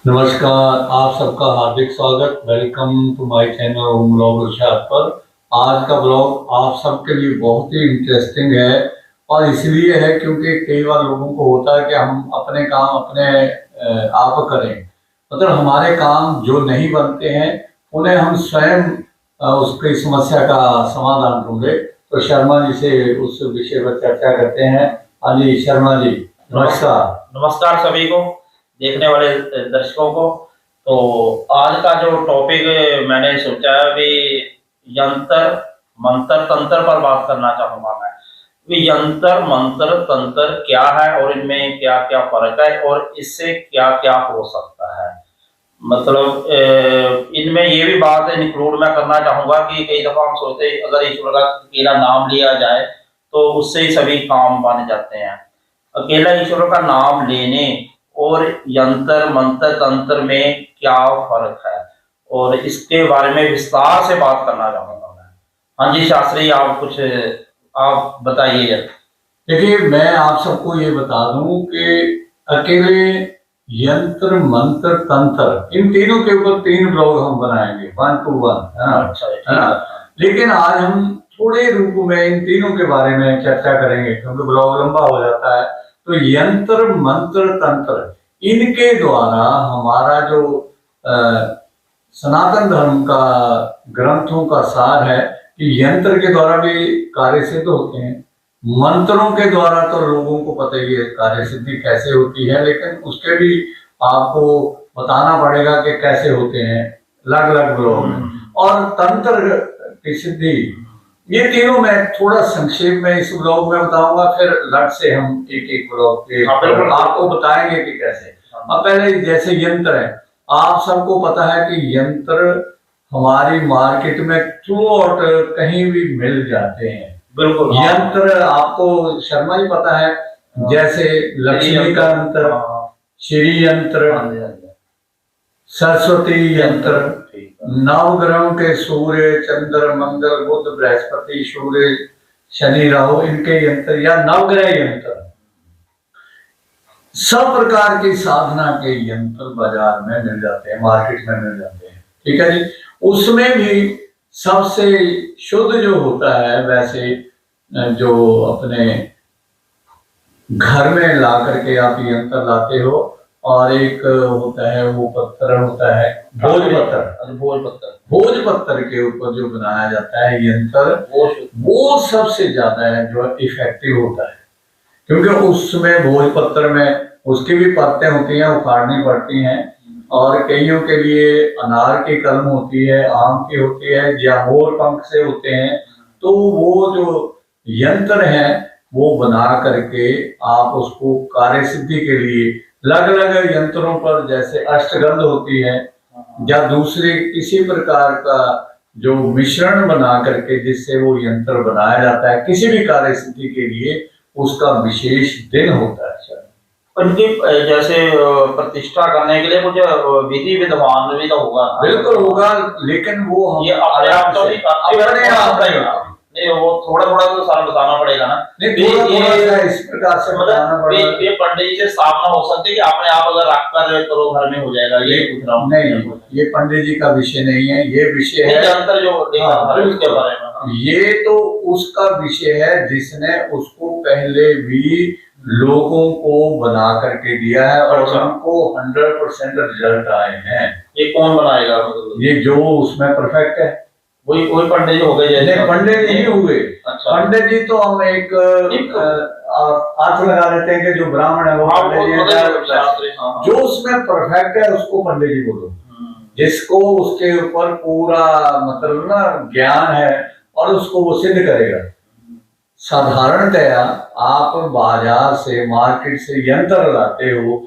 नमस्कार, आप सबका हार्दिक स्वागत। Welcome to my channel home blog Irshad पर। आज का ब्लॉग आप सबके लिए बहुत ही इंटरेस्टिंग है और इसलिए है क्योंकि कई बार लोगों को होता है कि हम अपने काम अपने आप करें, मतलब हमारे काम जो नहीं बनते हैं उन्हें हम स्वयं उसकी समस्या का समाधान ढूंढे। तो शर्मा जी से उस विषय पर चर्चा करते हैं। हाँ जी शर्मा जी, नमस्कार। नमस्कार सभी को, देखने वाले दर्शकों को। तो आज का जो टॉपिक मैंने सोचा है भी यंत्र मंत्र तंत्र पर बात करना चाहूंगा मैं। भी यंत्र मंत्र तंत्र क्या है और इनमें क्या क्या फर्क है और इससे क्या क्या हो सकता है। मतलब इनमें ये भी बात इंक्लूड मैं करना चाहूंगा कि कई दफा हम सोचते हैं अगर ईश्वर का अकेला नाम लिया जाए तो उससे ही सभी काम बन जाते हैं। अकेला ईश्वर का नाम लेने और यंत्र मंत्र तंत्र में क्या फर्क है और इसके बारे में विस्तार से बात करना चाहूंगा मैं। हाँ जी शास्त्री, आप कुछ आप बताइए। देखिए, मैं आप सबको ये बता दूं कि अकेले यंत्र मंत्र तंत्र इन तीनों के ऊपर 3 ब्लॉग हम बनाएंगे 1 to 1, है ना? अच्छा है ना? लेकिन आज हम थोड़े रूप में इन तीनों के बारे में चर्चा करेंगे क्योंकि ब्लॉग लंबा हो जाता है। तो यंत्र मंत्र तंत्र इनके द्वारा हमारा जो सनातन धर्म का ग्रंथों का सार है कि यंत्र के द्वारा भी कार्य सिद्ध होते हैं, मंत्रों के द्वारा तो लोगों को पता ही है कार्य सिद्धि कैसे होती है, लेकिन उसके भी आपको बताना पड़ेगा कि कैसे होते हैं अलग अलग ब्लॉग में। और तंत्र की सिद्धि, ये तीनों मैं थोड़ा संक्षेप में इस ब्लॉग में बताऊंगा, फिर लट से हम एक एक ब्लॉग के आपको बताएंगे कि कैसे। अब पहले जैसे यंत्र है, आप सबको पता है कि यंत्र हमारी मार्केट में थ्रू आउट कहीं भी मिल जाते हैं। बिल्कुल यंत्र आपको शर्मा जी पता है, जैसे लक्ष्मी का यंत्र, श्री यंत्र, सरस्वती यंत्र, नवग्रहों के सूर्य चंद्र मंगल बुध बृहस्पति सूर्य शनि राहु इनके यंत्र या नवग्रह यंत्र, सब प्रकार की साधना के यंत्र बाजार में मिल जाते हैं, मार्केट में मिल जाते हैं। ठीक है जी। उसमें भी सबसे शुद्ध जो होता है, वैसे जो अपने घर में ला करके आप यंत्र लाते हो, और एक होता है वो पत्थर होता है भोजपत्तर के ऊपर जो बनाया जाता है यंत्र, वो सबसे ज्यादा है जो इफेक्टिव होता है, क्योंकि उसमें भोजपत्तर में उसकी भी परतें होती हैं, उखाड़नी पड़ती हैं, और कईयों के लिए अनार की कलम होती है, आम की होती है, या मोर पंख से होते हैं। तो वो जो यंत्र है वो बना करके आप उसको कार्य सिद्धि के लिए अलग अलग यंत्रों पर, जैसे अष्टगंध होती है या दूसरे किसी प्रकार का जो मिश्रण बना करके जिससे वो यंत्र बनाया जाता है किसी भी कार्य सिद्धि के लिए, उसका विशेष दिन होता है। उनकी जैसे प्रतिष्ठा करने के लिए कुछ विधि विधान भी तो होगा। बिल्कुल होगा, लेकिन वो ये अपने आप तो नहीं, वो थोड़ा थोड़ा तो सारा बताना पड़ेगा ना। ये इस प्रकार से बताना पड़ेगा। ये पंडित जी से स्थापना हो सकती है कि आपने आप अगर रख कर करो घर में हो जाएगा, ये पूछ रहा हूँ। नहीं, ये पंडित जी का विषय नहीं है, ये विषय है यंत्र जो उसके बारे में। ये तो उसका विषय है जिसने उसको पहले भी लोगों को बना करके दिया है और उनको 100% रिजल्ट आए हैं। ये कौन बनाएगा? ये जो उसमें परफेक्ट है वही पंडित जी हो गए। जैसे पंडित जी नहीं हुए। अच्छा। पंडित जी तो हम एक अर्थ लगा देते हैं कि जो ब्राह्मण है वो पंडित जी, जो उसमें परफेक्ट है उसको पंडित जी बोलो, जिसको उसके ऊपर पूरा मतलब ना ज्ञान है और उसको वो सिद्ध करेगा। साधारणतया आप बाजार से मार्केट से यंत्र लाते हो,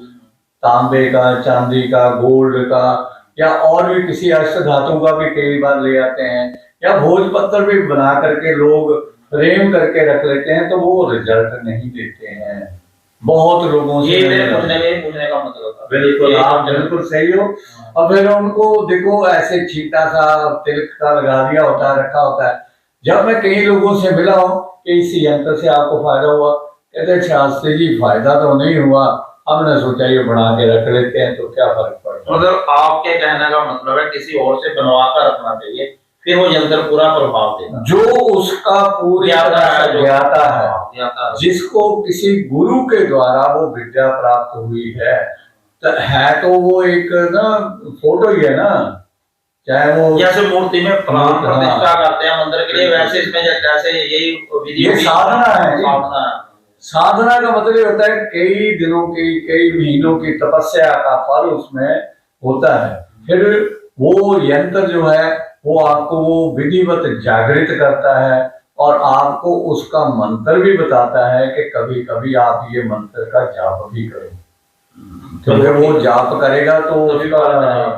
तांबे का, चांदी का, गोल्ड का, या और भी किसी अष्ट धातु का भी कई बार ले आते हैं, या भोजपत्र भी बना करके लोग फ्रेम करके रख लेते हैं, तो वो रिजल्ट नहीं देते हैं। बहुत लोगों से पूछने का मतलब बिल्कुल आप बिल्कुल सही हो। और फिर उनको देखो ऐसे छीटा सा तिलक का लगा दिया होता है, रखा होता है। जब मैं कई लोगों से मिला हूँ कि इस यंत्र से आपको फायदा हुआ, कहते शास्त्री जी फायदा तो नहीं हुआ, हमने सोचा ये बना के रख लेते हैं तो क्या फर्क पड़ेगा। पड़ता है। मतलब आपके कहने का मतलब है किसी और से बनवा कर रखना चाहिए, फिर वो यंत्र पूरा प्रभाव देगा। जो उसका पूरी ज्ञाता तरह है, से जो ज्ञाता है, ज्ञाता है, जिसको किसी गुरु के द्वारा वो विद्या प्राप्त हुई है तो वो एक ना फोटो ही है ना, चाहे वो जैसे मूर्ति में प्राण हाँ। प्रतिष्ठा करते हैं मंदिर के लिए, वैसे इसमें जैसे यही विधि ये होगी, साधना है जी। साधना है। साधना का मतलब ये होता है कई दिनों की, कई महीनों की तपस्या का फल उसमें होता है। फिर वो यंत्र जो है वो आपको वो विधिवत जागृत करता है और आपको उसका मंत्र भी बताता है कि कभी कभी आप ये मंत्र का जाप भी करो, क्योंकि वो जाप करेगा तो उसका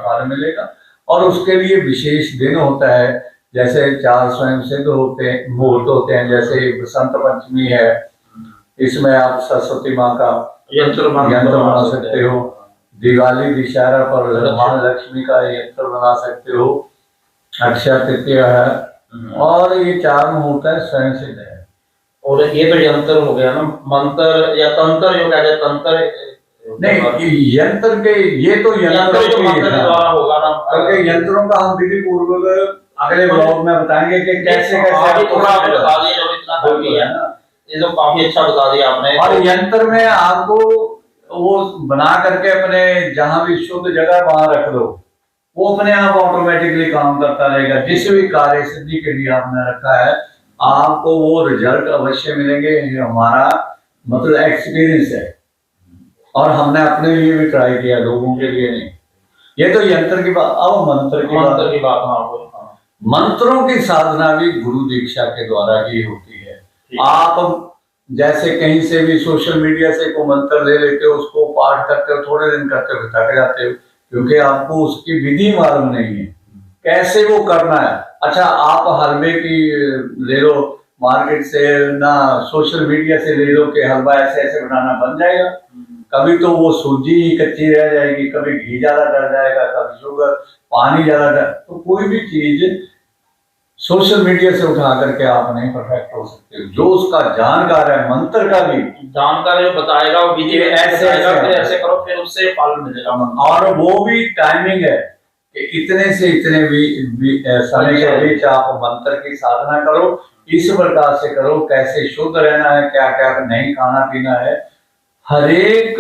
फल मिलेगा। और उसके लिए विशेष दिन होता है, जैसे 4 स्वयं सिद्ध मुहूर्त होते हैं, जैसे बसंत पंचमी है, इसमें आप सरस्वती माँ का यंत्र बना सकते हो। दिवाली दशहरा पर मां लक्ष्मी का यंत्र बना सकते हो। अक्षय तृतीया है, और ये 4 मुहूर्त है स्वयं सिद्ध है। और ये तो यंत्र हो गया ना, मंत्र या तंत्र जो कहते हैं, तंत्र नहीं, यंत्र के ये तो यंत्र जो मंत्र के द्वारा होगा ना, क्योंकि यंत्रों का हम विधि पूर्वक अगले ब्लॉग में बताएंगे कि कैसे कैसे आपको बता दिया जो इतना काफी है ना, ये तो काफी अच्छा बता दिया आपने। और यंत्र में आपको वो बना करके अपने जहां भी शुद्ध जगह वहां रख दो, वो अपने आप ऑटोमेटिकली काम करता रहेगा। जिस भी कार्य सिद्धि के लिए आपने रखा है आपको वो रिजल्ट अवश्य मिलेंगे। ये हमारा मतलब एक्सपीरियंस है, और हमने अपने लिए भी ट्राई किया, लोगों के लिए नहीं। ये तो यंत्र की बात। अब मंत्र की बात। हाँ, मंत्रों की साधना भी गुरु दीक्षा के द्वारा ही होती है। आप जैसे कहीं से भी सोशल मीडिया से कोई मंत्र ले लेते हो, उसको पाठ करते हो, थोड़े दिन करते हो थक जाते हो, क्योंकि आपको उसकी विधि मालूम नहीं है कैसे वो करना है। अच्छा, आप हलवे की ले लो मार्केट से, ना सोशल मीडिया से ले लो कि हलवा ऐसे ऐसे बनाना बन जाएगा। कभी तो वो सूजी ही कच्ची रह जाएगी, कभी घी ज्यादा डल जाएगा, कभी शुगर पानी ज्यादा डल। तो कोई भी चीज सोशल मीडिया से उठा करके आप नहीं परफेक्ट हो सकते। जो उसका जानकार है मंत्र का भी जानकार जो बताएगा वो विधि ऐसे फिर ऐसे करो, फिर उससे फल मिलेगा। और वो भी टाइमिंग है कि इतने से इतने भी समय के बीच आप मंत्र की साधना करो, इस प्रकार से करो, कैसे शुद्ध रहना है, क्या क्या नहीं खाना पीना है। हर एक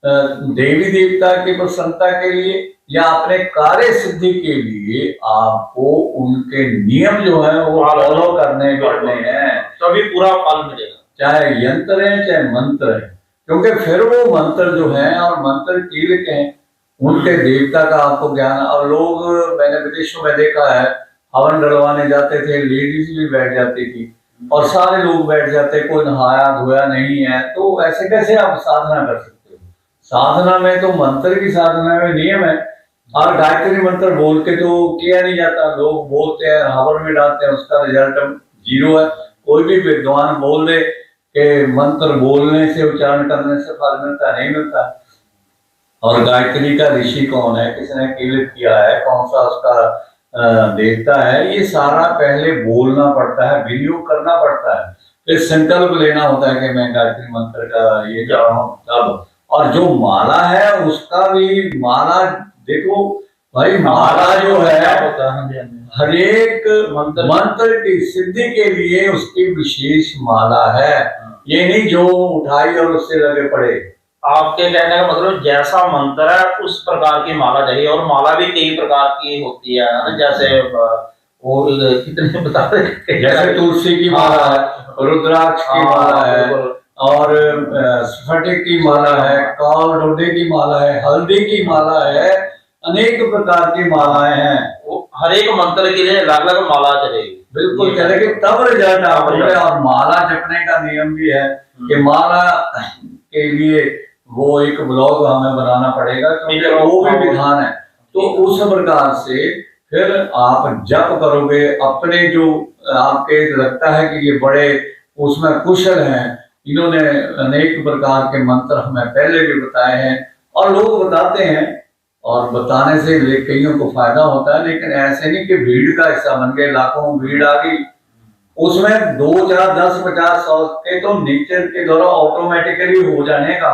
देवी देवता की प्रसन्नता के लिए या अपने कार्य सिद्धि के लिए आपको उनके नियम जो है वो फॉलो करने पड़ने हैं, तभी पूरा फल मिलेगा। चाहे यंत्र है चाहे मंत्र है, क्योंकि फिर वो मंत्र जो है और मंत्र कीलक हैं, उनके देवता का आपको ज्ञान। और लोग, मैंने विदेशों में देखा है, हवन डलवाने जाते थे, लेडीज भी बैठ जाती थी और सारे लोग बैठ जाते, कोई नहाया धोया नहीं है, तो ऐसे कैसे आप साधना कर सकते हो? साधना में तो मंत्र की साधना में नियम है, और गायत्री मंत्र बोल के तो किया नहीं जाता। लोग बोलते हैं, हवन में डालते हैं, उसका रिजल्ट 0 है। कोई भी विद्वान बोल दे कि मंत्र बोलने से, उच्चारण करने से फल मिलता, नहीं मिलता। और गायत्री का ऋषि कौन है, किसने कीलित किया है, कौन सा उसका देवता है, ये सारा पहले बोलना पड़ता है, विनियोग करना पड़ता है, फिर संकल्प लेना होता है कि मैं गायत्री मंत्र का ये जा रहा हूँ तब। और जो माला है उसका भी, माला देखो भाई, माला जो है हर एक मंत्र की सिद्धि के लिए उसकी विशेष माला है। ये नहीं जो उठाई और उससे लगे पड़े। आपके कहने का मतलब जैसा मंत्र है उस प्रकार की माला चाहिए, और माला भी कई प्रकार की होती है ना, जैसे वो कितने बता रहे, जैसे तुलसी की माला है, रुद्राक्ष की माला है, और स्फटिक की माला है, काल डोडे की माला है, हल्दी की माला है, अनेक प्रकार की मालाएं हैं। वो हर एक मंत्र के लिए अलग अलग माला चलेगी। बिल्कुल चलेगी, तब रिजल्ट आएगा। और माला जपने का नियम भी है कि माला के लिए वो एक ब्लॉग हमें बनाना पड़ेगा, क्योंकि वो भी विधान है। तो उस प्रकार से फिर आप जप करोगे अपने, जो आपके लगता है कि ये बड़े उसमें कुशल हैं, इन्होंने अनेक प्रकार के मंत्र हमें पहले भी बताए हैं, और लोग बताते हैं, और बताने से कईयों को फायदा होता है। लेकिन ऐसे नहीं कि भीड़ का हिस्सा बन गए, लाखों भीड़ आ गई, उसमें 2 4 10 50 100 के तो नेचर के द्वारा ऑटोमेटिकली हो जाने का।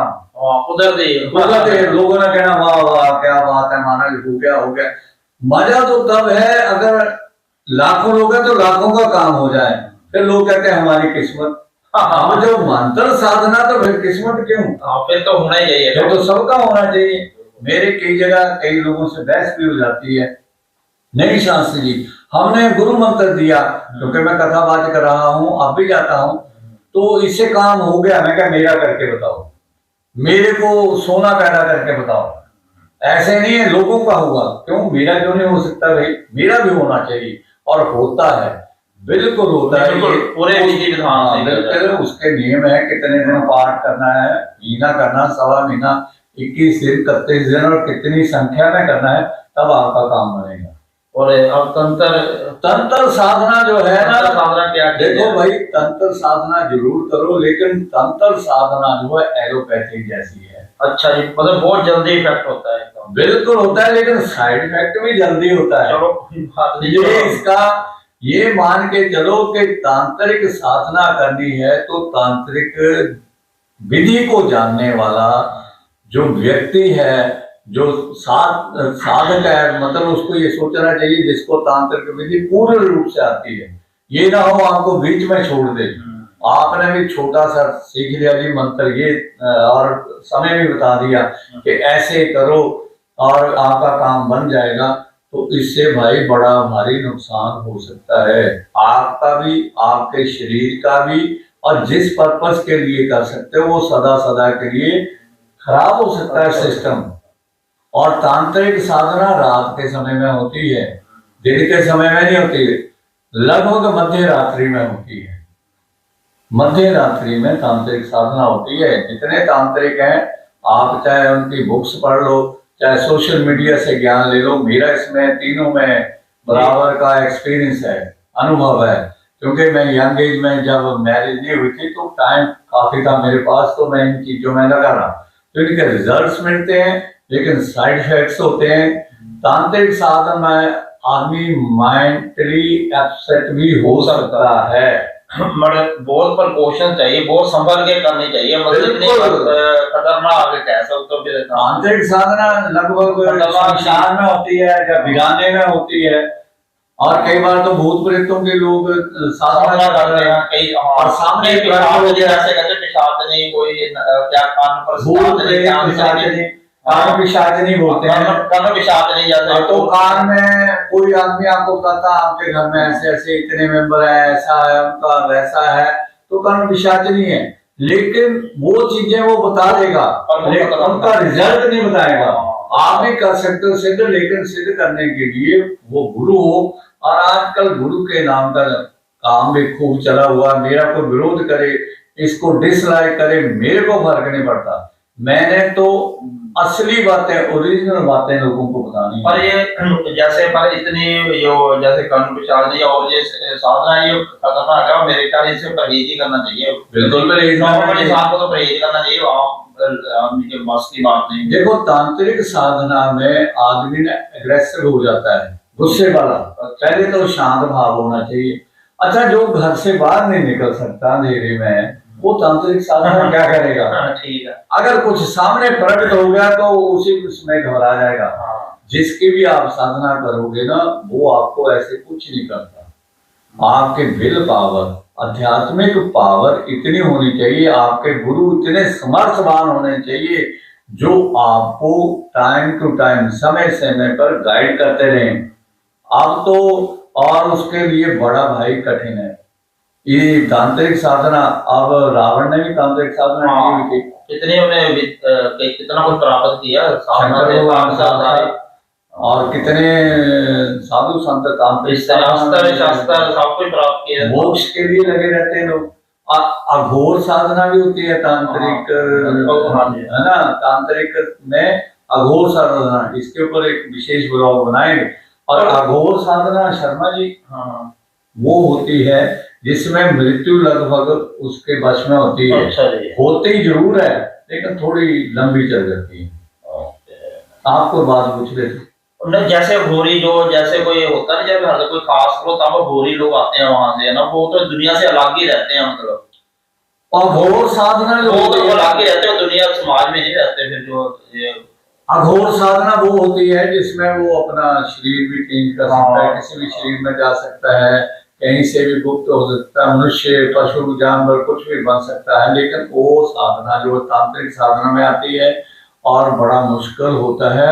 उधर दे लोगों ने कहना वाह वाह क्या बात हो गया। मजा तो तब है अगर लाखों लोग हैं तो लाखों का काम हो जाए, फिर लोग कहते हैं हमारी किस्मत। हाँ, जो मंत्र साधना तो फिर किस्मत क्यों? फिर तो होना ही चाहिए, फिर तो सबका होना चाहिए। मेरे कई जगह कई लोगों से बहस भी हो जाती है, नहीं शास्त्री जी हमने गुरु मंत्र दिया, क्योंकि मैं कथाबाज कर रहा हूँ, अब भी जाता हूँ, तो इससे काम हो गया। मैं क्या, मेरा करके बताओ, मेरे को सोना पैदा करके बताओ। ऐसे नहीं है लोगों का हुआ, क्यों मेरा क्यों नहीं हो सकता भाई? मेरा भी होना चाहिए, और होता है, बिल्कुल होता है। बिल्कुल, पूरे विधि विधान से बिल्कुल उसके नियम है, कितने दिन पाठ करना है, महीना करना, सवा महीना, 21 दिन, 31 दिन, और कितनी संख्या में करना है, तब आपका काम बनेगा। और अब तंत्र साधना जो है ना, साधना क्या, देखो भाई तंत्र साधना जरूर करो, लेकिन तंत्र साधना जो है एलोपैथिक जैसी है। अच्छा जी, मतलब बहुत जल्दी इफेक्ट होता है? बिल्कुल होता है, लेकिन साइड इफेक्ट भी जल्दी होता है। चलो ये इसका ये मान के चलो कि तांत्रिक साधना करनी है तो तांत्रिक विधि को जानने वाला जो व्यक्ति है, जो साधक है, मतलब उसको ये सोचना चाहिए जिसको तांत्रिक विधि पूर्ण रूप से आती है। ये ना हो आपको बीच में छोड़ दे, आपने भी छोटा सा सीख लिया जी मंत्र ये, और समय भी बता दिया कि ऐसे करो और आपका काम बन जाएगा, तो इससे भाई बड़ा भारी नुकसान हो सकता है, आपका भी, आपके शरीर का भी, और जिस पर्पस के लिए कर सकते हो वो सदा सदा के लिए खराब हो सकता है सिस्टम। और तांत्रिक साधना रात के समय में होती है, दिन के समय में नहीं होती है, लगभग मध्य रात्रि में होती है। मध्य रात्रि में तांत्रिक साधना होती है। जितने तांत्रिक हैं, आप चाहे उनकी बुक्स पढ़ लो, चाहे सोशल मीडिया से ज्ञान ले लो, मेरा इसमें तीनों में बराबर का एक्सपीरियंस है, अनुभव है। क्योंकि मैं यंग एज में जब मैरिज नहीं हुई थी तो टाइम काफी था मेरे पास, तो मैं इन चीजों में लगा रहा, तो इनके रिजल्ट्स मिलते हैं, लेकिन साइड इफेक्ट्स होते हैं। तांत्रिक साधन में आदमी मेंटली अपसेट भी हो सकता है, बहुत प्रिकॉशन चाहिए, बहुत संभल के करनी चाहिए, मतलब इतनी खतरनाक कह सकते हो। फिर तांत्रिक साधना लगभग शमशान में होती है या वीराने में होती है, और कई बार तो भूत प्रेतों के लोग साधना कर रहे हैं, कई और सामने जैसे कहते पिशाच नहीं, कोई क्या कान पर कान पिशाचनी बोलते हैं, कान पिशाच नहीं जाते, तो कान में कोई आदमी आपको कहता है आपके घर में ऐसे ऐसे इतने मेंबर है, ऐसा है उनका, वैसा है, तो कान पिशाचनी है, लेकिन वो चीजें वो बता देगा, लेकिन उनका रिजल्ट नहीं बताएगा। आप भी कर सकते हो सिद्ध, लेकिन सिद्ध करने के लिए वो गुरु हो, और आजकल गुरु के नाम का काम भी खूब चला हुआ। मेरा कोई विरोध करे, इसको डिसलाइक करे, मेरे को फर्क नहीं पड़ता, मैंने तो असली बातें, ओरिजिनल बातें लोगों को बतानी है। और ये जैसे पर इतनी जो जैसे कर्म पिशाच और ये साधना ये खतरनाक है, मेरे ख्याल इससे परहेज ही करना चाहिए। बिल्कुल परहेज, नॉर्मल इंसान को तो परहेज करना चाहिए, आदमी के बस की बात नहीं। देखो तांत्रिक साधना में आदमी ने एग्रेसिव हो जाता है, गुस्से वाला, पहले तो शांत भाव होना चाहिए। अच्छा, जो घर से बाहर नहीं निकल सकता अंधेरे में, वो तांत्रिक साधना क्या करेगा? ठीक है, अगर कुछ सामने प्रकट हो गया तो उसी उसमें घबरा जाएगा। जिसकी भी आप साधना करोगे ना, वो आपको ऐसे कुछ नहीं करता। आपके विल पावर, आध्यात्मिक पावर इतनी होनी चाहिए, आपके गुरु इतने समर्थवान होने चाहिए जो आपको टाइम टू टाइम, समय समय पर गाइड करते रहें। अब तो और उसके लिए बड़ा भाई कठिन है ये तांत्रिक साधना। अब रावण ने भी तांत्रिक साधना की हुई थी, कितने उन्हें कितना कुछ प्राप्त किया और कितने साधु संत तांत्रिक शास्त्र सब कुछ प्राप्त किया, मोक्ष के लिए लगे रहते हैं लोग। अघोर साधना भी होती है तांत्रिक, है ना, तांत्रिक में अघोर साधना, इसके ऊपर एक विशेष ब्लॉग बनाएंगे। और अघोर साधना शर्मा जी, वो होती है जिसमें मृत्यु लगभग उसके वश में होती है। अच्छा, होती जरूर है, लेकिन थोड़ी लंबी चल जाती है। आपको बात पूछ रहे थे नहीं, जैसे घोरी जो जैसे कोई होता है, जब हर कोई खास करो तब घोरी लोग आते हैं वहां से, है ना, वो तो दुनिया से अलग ही रहते हैं, मतलब और घोर साधना जो वो तो अलग ही रहते हैं, दुनिया समाज में नहीं रहते। फिर जो अघोर साधना वो होती है जिसमें वो अपना शरीर भी चेंज कर सकता है, किसी भी शरीर में जा सकता है, कहीं से भी गुप्त हो सकता है, मनुष्य पशु जानवर कुछ भी बन सकता है। लेकिन वो साधना जो तांत्रिक साधना में आती है और बड़ा मुश्किल होता है,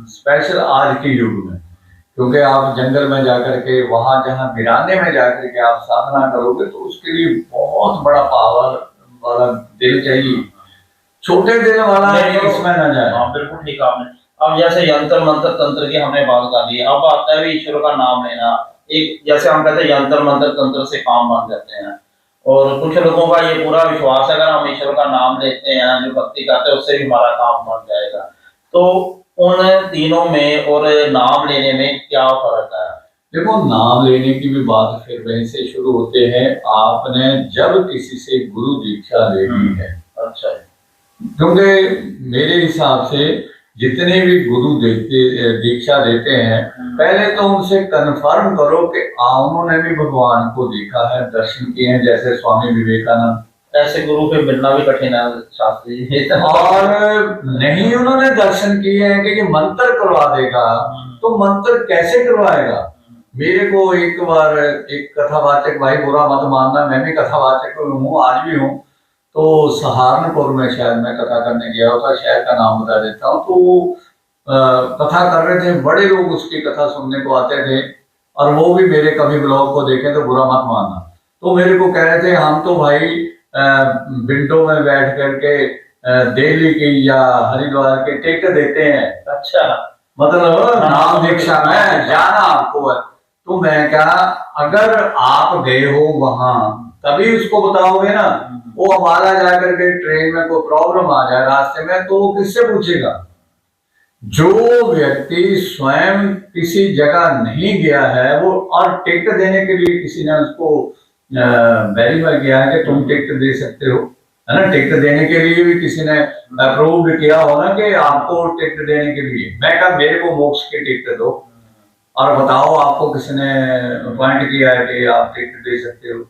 स्पेशल आज के युग में, क्योंकि आप जंगल में जाकर के वहां जहां वीराने में जाकर के आप साधना करोगे तो उसके लिए बहुत बड़ा पावर वाला दिल चाहिए। छोटे दिल वाला नहीं तो इसमें न जाए। हाँ बिल्कुल ठीक आपने। अब जैसे यंत्र मंत्र तंत्र की हमने बात कर ली, अब आता है भी ईश्वर का नाम लेना। एक जैसे हम कहते हैं यंत्र मंत्र तंत्र से काम बन जाते हैं, और कुछ लोगों का ये पूरा विश्वास है अगर हम ईश्वर का नाम लेते हैं, जो भक्ति करते हैं, उससे भी हमारा काम बन जाएगा। तो उन तीनों में और नाम लेने में क्या फर्क है? देखो, नाम लेने की भी बात फिर वहीं से शुरू होते हैं। आपने जब किसी से गुरु दीक्षा लेनी है, अच्छा, क्योंकि मेरे हिसाब से जितने भी गुरु दीक्षा देते हैं, पहले तो उनसे कन्फर्म करो कि उन्होंने भी भगवान को देखा है, दर्शन किए हैं, जैसे स्वामी विवेकानंद। ऐसे गुरु पे मिलना भी कठिन है शास्त्री जी। और नहीं उन्होंने दर्शन किए हैं कि ये मंत्र करवा देगा, तो मंत्र कैसे करवाएगा? मेरे को एक बार एक कथावाचक भाई, बुरा मत मानना, मैं भी कथावाचक हूँ, आज भी हूँ। तो सहारनपुर में शायद मैं कथा करने गया होता, शहर का नाम बता देता हूँ। तो वो कथा कर रहे थे, बड़े लोग उसकी कथा सुनने को आते थे, और वो भी मेरे कभी ब्लॉग को देखे तो बुरा मत मानना। तो मेरे को कह रहे थे, हम तो भाई विंडो में बैठ करके दिल्ली की या हरिद्वार के टिकट देते हैं। अच्छा, मतलब नाम दीक्षा में जाना आपको है। तो मैं क्या, अगर आप गए हो वहां तभी उसको बताओगे ना। वो हमारा जाकर के ट्रेन में कोई प्रॉब्लम आ जाए रास्ते में, तो वो किससे पूछेगा? जो व्यक्ति स्वयं किसी जगह नहीं गया है वो, और टिकट देने के लिए किसी ने उसको वेरीफाई किया है कि तुम टिकट दे सकते हो, है ना। टिकट देने के लिए भी किसी ने अप्रूव किया हो ना कि आपको टिकट देने के लिए। मैं कहा मेरे को मोक्ष की टिकट दो, और बताओ आपको किसी ने अपॉइंट किया है कि आप टिकट दे सकते हो?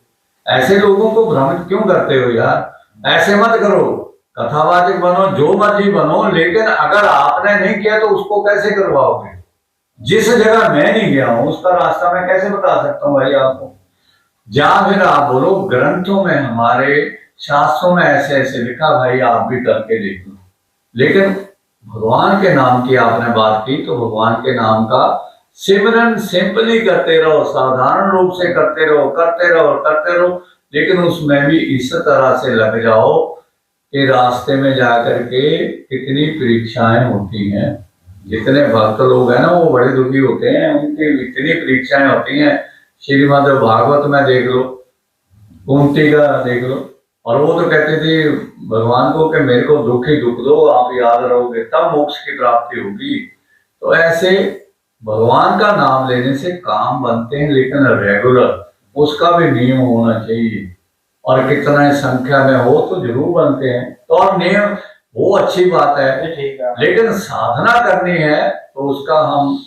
ऐसे लोगों को भ्रमित क्यों करते हो यार? ऐसे मत करो, कथावाचक बनो, जो मर्जी बनो, लेकिन अगर आपने नहीं किया तो उसको कैसे करवाओगे? जिस जगह मैं नहीं गया हूं उसका रास्ता मैं कैसे बता सकता हूँ भाई आपको? या फिर आप बोलो ग्रंथों में, हमारे शास्त्रों में ऐसे ऐसे लिखा, भाई आप भी करके देख लो। लेकिन भगवान के नाम की आपने बात की, तो भगवान के नाम का सिमरन सिंपली करते रहो, साधारण रूप से करते रहो, करते रहो, करते रहो। लेकिन उसमें भी इस तरह से लग जाओ कि रास्ते में जाकर के कितनी परीक्षाएं होती हैं। जितने भक्त लोग हैं ना, वो बड़े दुखी होते हैं, उनकी इतनी परीक्षाएं होती हैं। श्रीमद् भागवत में देख लो, कुंती का देख लो, और वो तो कहते थे भगवान को कि मेरे को दुख ही दुख दो, आप याद रहोगे तब मोक्ष की प्राप्ति होगी। तो ऐसे भगवान का नाम लेने से काम बनते हैं, लेकिन रेगुलर उसका भी नियम होना चाहिए, और कितना संख्या में हो तो जरूर बनते हैं। तो और नियम वो अच्छी बात है, लेकिन साधना करनी है तो उसका हम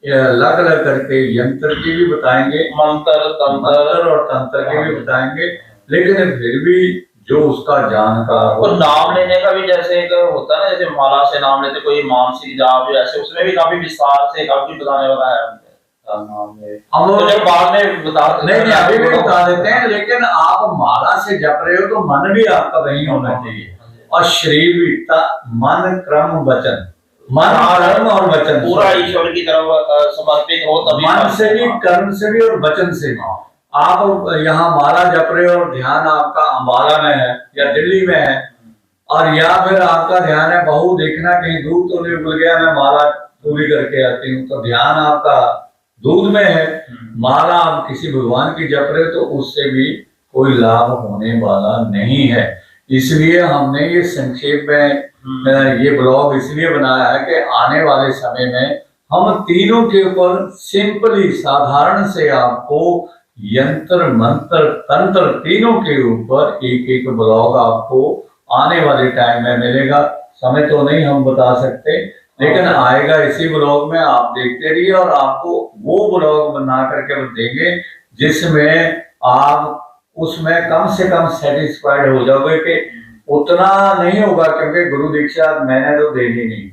अलग अलग करके यंत्र की भी बताएंगे, मंत्र और तंत्र की भी बताएंगे। लेकिन फिर भी जो उसका जानकार और नाम लेने का भी जैसे एक होता है ना, जैसे माला से नाम लेते, कोई मानसिक जाप ऐसे, उसमें भी काफी विस्तार से काफी बताने वाला है। हम तो जब बाद में बता नहीं अभी भी बता देते हैं। लेकिन आप माला से जप रहे हो तो मन भी आपका वही होना चाहिए, और शरीर भी, मन क्रम वचन, मन कर्म और वचन पूरा ईश्वर की तरफ समर्पित हो, तभी मन से भी, कर्म से भी और वचन से भी। आप यहाँ माला जप रहे हो और ध्यान आपका अम्बाला में है या दिल्ली में है, और या फिर आपका ध्यान है बहू देखना कहीं दूध तो नहीं भूल गया, मैं माला पूरी करके आती हूँ, तो ध्यान आपका दूध में है। माला आप किसी भगवान की जप रहे हो तो उससे भी कोई लाभ होने वाला नहीं है। इसलिए हमने ये संक्षेप में ये ब्लॉग इसलिए बनाया है कि आने वाले समय में हम तीनों के ऊपर सिंपली, साधारण से आपको यंत्र मंत्र तंत्र तीनों के ऊपर एक एक ब्लॉग आपको आने वाले टाइम में मिलेगा। समय तो नहीं हम बता सकते, लेकिन आएगा इसी ब्लॉग में, आप देखते रहिए। और आपको वो ब्लॉग बना करके देंगे जिसमें आप उसमें कम से कम सेटिस्फाइड हो जाओगे कि उतना नहीं होगा, क्योंकि गुरु दीक्षा मैंने तो देनी नहीं,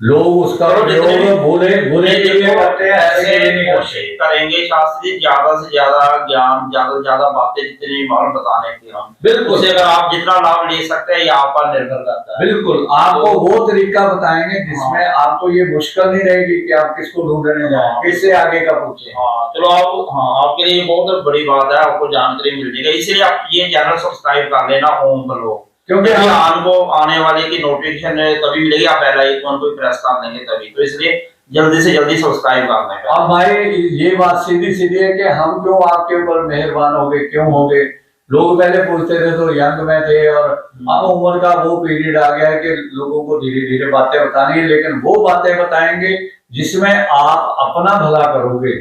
लोग उसका चलो, जितने भी- प्रयोग बुरे के लिए करते हैं, ऐसे ऐसे नहीं करते। कोशिश करेंगे शास्त्री ज्यादा से ज्यादा ज्ञान, ज्यादा से ज्यादा बातें जितनी भी मालूम बताने की हम, बिल्कुल उससे अगर आप जितना लाभ ले सकते हैं ये आप पर निर्भर करता है। बिल्कुल, आपको वो तरीका बताएंगे जिसमें आपको ये मुश्किल नहीं रहेगी कि आप किसको ढूंढने जाएं, किससे आगे का पूछें। हाँ चलो, आप हाँ आपके लिए बहुत बड़ी बात है, आपको जानकारी मिल जाएगी, इसलिए आप ये चैनल सब्सक्राइब कर लेना ओम ब्लॉग, क्योंकि क्योंकि हम आपको आने वाले की नोटिफिकेशन तभी मिलेगी, आप बेल आइकन को प्रेस कर लेंगे तभी, तो इसलिए जल्दी से जल्दी सब्सक्राइब कर लें। अब भाई ये बात सीधी सीधी है कि हम क्यों आपके ऊपर मेहरबान हो गए, क्यों हो गए। लोग पहले पूछते थे तो यंग में थे, और अब उम्र का वो पीरियड आ गया है कि लोगों को धीरे धीरे बातें बतानी है, लेकिन वो बातें बताएंगे जिसमें आप अपना भला करोगे,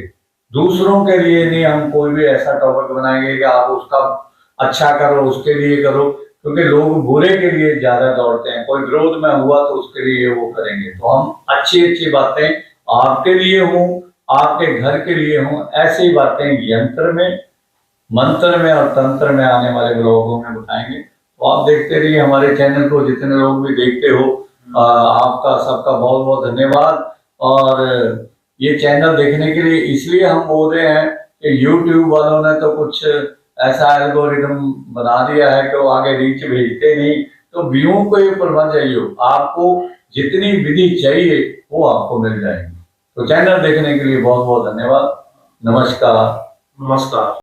दूसरों के लिए नहीं। हम कोई भी ऐसा टॉपिक बनाएंगे कि आप उसका अच्छा करो, उसके लिए करो, क्योंकि लोग बुरे के लिए ज्यादा दौड़ते हैं। कोई विरोध में हुआ तो उसके लिए वो करेंगे, तो हम अच्छी अच्छी बातें आपके लिए हों, आपके घर के लिए हों, ऐसी बातें यंत्र में, मंत्र में और तंत्र में आने वाले ब्लॉगों में बताएंगे। तो आप देखते रहिए हमारे चैनल को, जितने लोग भी देखते हो आपका सबका बहुत बहुत धन्यवाद। और ये चैनल देखने के लिए इसलिए हम बोल रहे हैं कि YouTube वालों ने तो कुछ ऐसा एल्गोरिदम बना दिया है कि वो आगे रीच भेजते नहीं, तो व्यू के ऊपर मत जाइए, आपको जितनी विधि चाहिए वो आपको मिल जाएगी। तो चैनल देखने के लिए बहुत बहुत धन्यवाद। नमस्कार। नमस्कार।